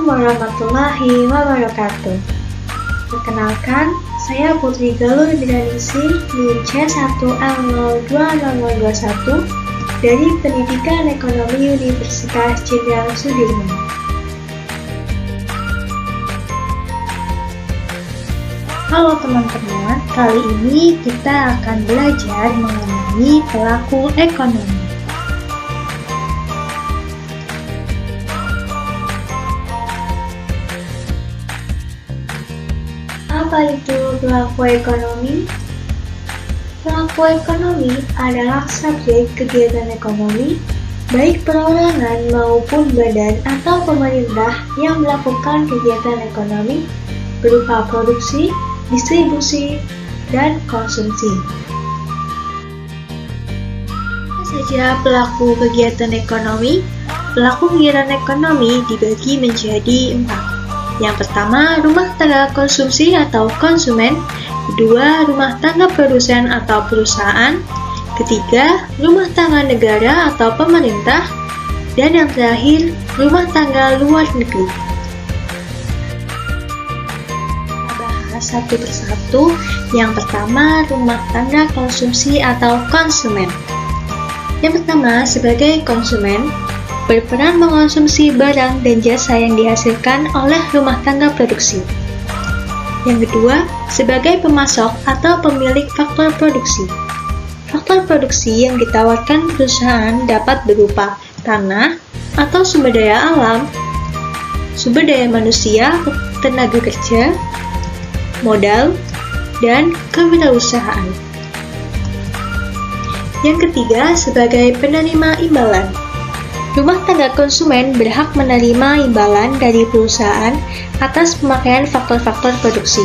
Assalamualaikum warahmatullahi wabarakatuh. Perkenalkan, saya Putri Galur Dinanisi NIM C1L020021 dari Pendidikan Ekonomi Universitas Jenderal Sudirman. Halo teman-teman, kali ini kita akan belajar mengenai pelaku ekonomi. Apa itu pelaku ekonomi? Pelaku ekonomi adalah subjek kegiatan ekonomi, baik perorangan maupun badan atau pemerintah yang melakukan kegiatan ekonomi berupa produksi, distribusi, dan konsumsi. Apa saja pelaku kegiatan ekonomi? Pelaku kegiatan ekonomi dibagi menjadi 4. Yang pertama, rumah tangga konsumsi atau konsumen. Kedua, rumah tangga produsen atau perusahaan. Ketiga, rumah tangga negara atau pemerintah. Dan yang terakhir, rumah tangga luar negeri. Kita bahas satu persatu. Yang pertama, rumah tangga konsumsi atau konsumen. Yang pertama, sebagai konsumen, berperan mengonsumsi barang dan jasa yang dihasilkan oleh rumah tangga produksi. Yang kedua, sebagai pemasok atau pemilik faktor produksi. Faktor produksi yang ditawarkan perusahaan dapat berupa tanah atau sumber daya alam, sumber daya manusia, tenaga kerja, modal, dan kewirausahaan. Yang ketiga, sebagai penerima imbalan. Rumah tangga konsumen berhak menerima imbalan dari perusahaan atas pemakaian faktor-faktor produksi.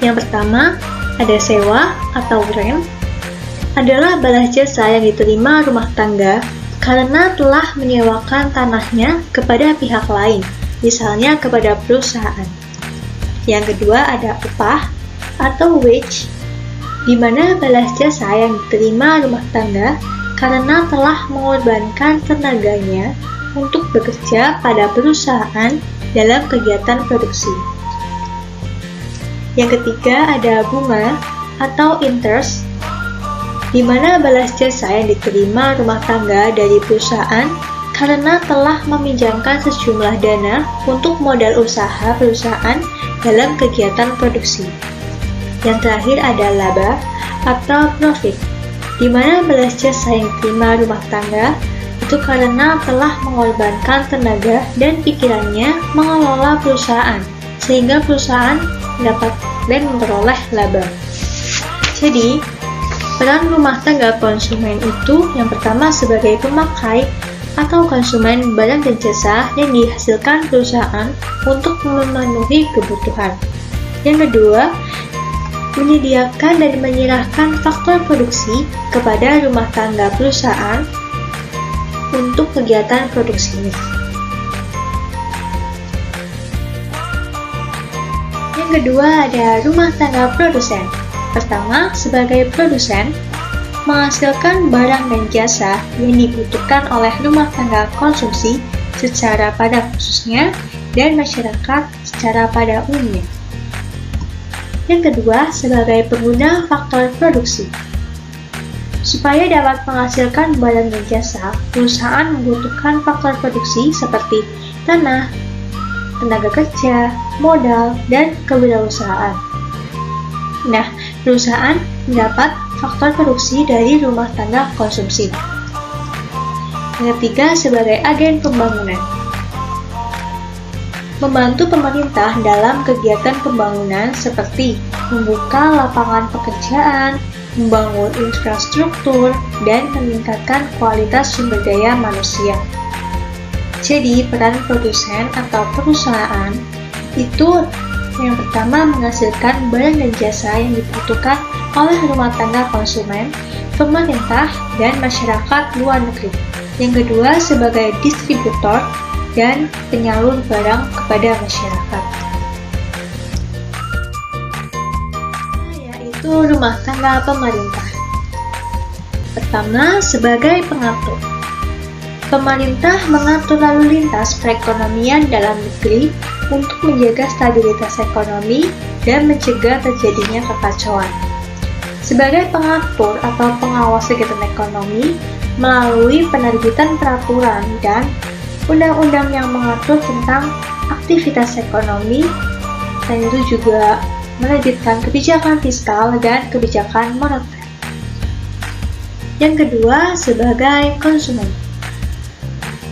Yang pertama, ada sewa atau rent, adalah balas jasa yang diterima rumah tangga karena telah menyewakan tanahnya kepada pihak lain, misalnya kepada perusahaan. Yang kedua, ada upah atau wage, di mana balas jasa yang diterima rumah tangga karena telah mengorbankan tenaganya untuk bekerja pada perusahaan dalam kegiatan produksi. Yang ketiga ada bunga atau interest, di mana balas jasa yang diterima rumah tangga dari perusahaan karena telah meminjamkan sejumlah dana untuk modal usaha perusahaan dalam kegiatan produksi. Yang terakhir ada laba atau profit, di mana balas jasa yang diterima rumah tangga itu karena telah mengorbankan tenaga dan pikirannya mengelola perusahaan, sehingga perusahaan mendapat dan memperoleh laba. Jadi, peran rumah tangga konsumen itu yang pertama sebagai pemakai atau konsumen barang dan jasa yang dihasilkan perusahaan untuk memenuhi kebutuhan. Yang kedua, menyediakan dan menyerahkan faktor produksi kepada rumah tangga perusahaan untuk kegiatan produksinya. Yang kedua ada rumah tangga produsen. Pertama, sebagai produsen, menghasilkan barang dan jasa yang dibutuhkan oleh rumah tangga konsumsi secara pada khususnya dan masyarakat secara pada umumnya. Yang kedua, sebagai pengguna faktor produksi. Supaya dapat menghasilkan barang dan jasa, perusahaan membutuhkan faktor produksi seperti tanah, tenaga kerja, modal, dan kewirausahaan. Nah, perusahaan mendapat faktor produksi dari rumah tangga konsumsi. Yang ketiga, sebagai agen pembangunan. Membantu pemerintah dalam kegiatan pembangunan seperti membuka lapangan pekerjaan, membangun infrastruktur, dan meningkatkan kualitas sumber daya manusia. Jadi, peran produsen atau perusahaan itu yang pertama menghasilkan barang dan jasa yang dibutuhkan oleh rumah tangga konsumen, pemerintah, dan masyarakat luar negeri. Yang kedua, sebagai distributor dan penyalur barang kepada masyarakat, yaitu rumah tangga pemerintah. Pertama, sebagai pengatur. Pemerintah mengatur lalu lintas perekonomian dalam negeri untuk menjaga stabilitas ekonomi dan mencegah terjadinya kekacauan. Sebagai pengatur atau pengawas kegiatan ekonomi, melalui penerbitan peraturan dan undang-undang yang mengatur tentang aktivitas ekonomi, dan itu juga menerbitkan kebijakan fiskal dan kebijakan moneter. Yang kedua, sebagai konsumen.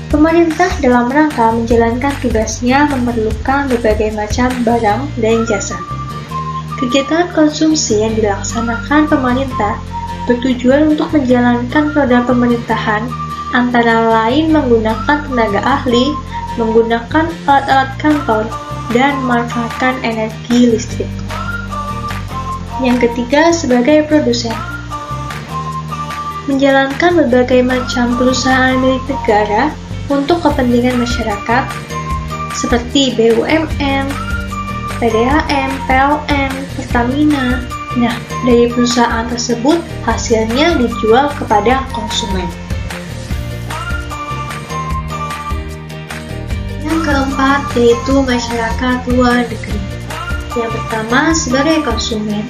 Pemerintah dalam rangka menjalankan tugasnya memerlukan berbagai macam barang dan jasa. Kegiatan konsumsi yang dilaksanakan pemerintah bertujuan untuk menjalankan roda pemerintahan, antara lain menggunakan tenaga ahli, menggunakan alat-alat kantor, dan memanfaatkan energi listrik. Yang ketiga, sebagai produsen. Menjalankan berbagai macam perusahaan milik negara untuk kepentingan masyarakat seperti BUMN, PDAM, PLN, Pertamina. Nah, dari perusahaan tersebut hasilnya dijual kepada konsumen. Yang keempat yaitu masyarakat luar negeri. Yang pertama, sebagai konsumen.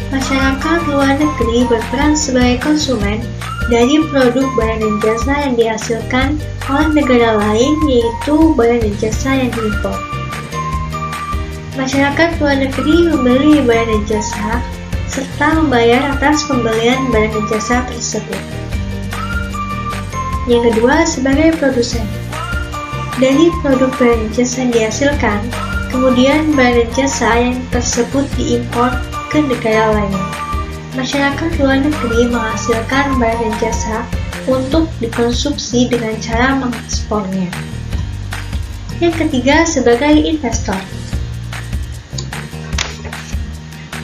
Masyarakat luar negeri berperan sebagai konsumen dari produk barang dan jasa yang dihasilkan oleh negara lain, yaitu barang dan jasa yang diimpor. Masyarakat luar negeri membeli barang dan jasa serta membayar atas pembelian barang dan jasa tersebut. Yang kedua, sebagai produsen. Dari produk barang dan jasa yang dihasilkan, kemudian barang dan jasa yang tersebut diimpor ke negara lain. Masyarakat luar negeri menghasilkan barang dan jasa untuk dikonsumsi dengan cara mengekspornya. Yang ketiga, sebagai investor.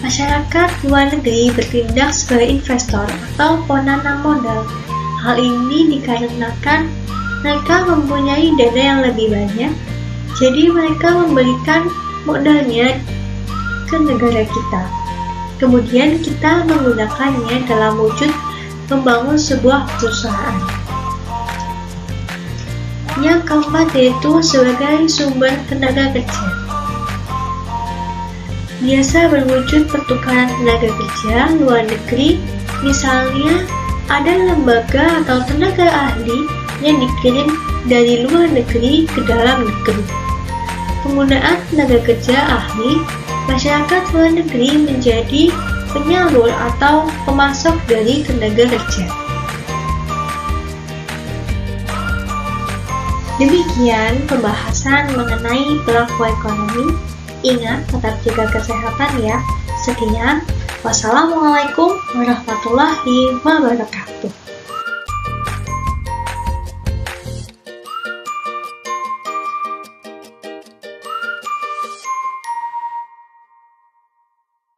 Masyarakat luar negeri bertindak sebagai investor atau penanam modal. Hal ini dikarenakan mereka mempunyai dana yang lebih banyak, jadi mereka memberikan modalnya ke negara kita. Kemudian kita menggunakannya dalam wujud membangun sebuah perusahaan. Yang keempat yaitu sebagai sumber tenaga kerja. Biasa berwujud pertukaran tenaga kerja luar negeri, misalnya ada lembaga atau tenaga ahli yang dikirim dari luar negeri ke dalam negeri. Penggunaan tenaga kerja ahli, masyarakat luar negeri menjadi penyalur atau pemasok dari tenaga kerja. Demikian pembahasan mengenai pelaku ekonomi. Ingat, tetap jaga kesehatan ya. Sekian, wassalamualaikum warahmatullahi wabarakatuh.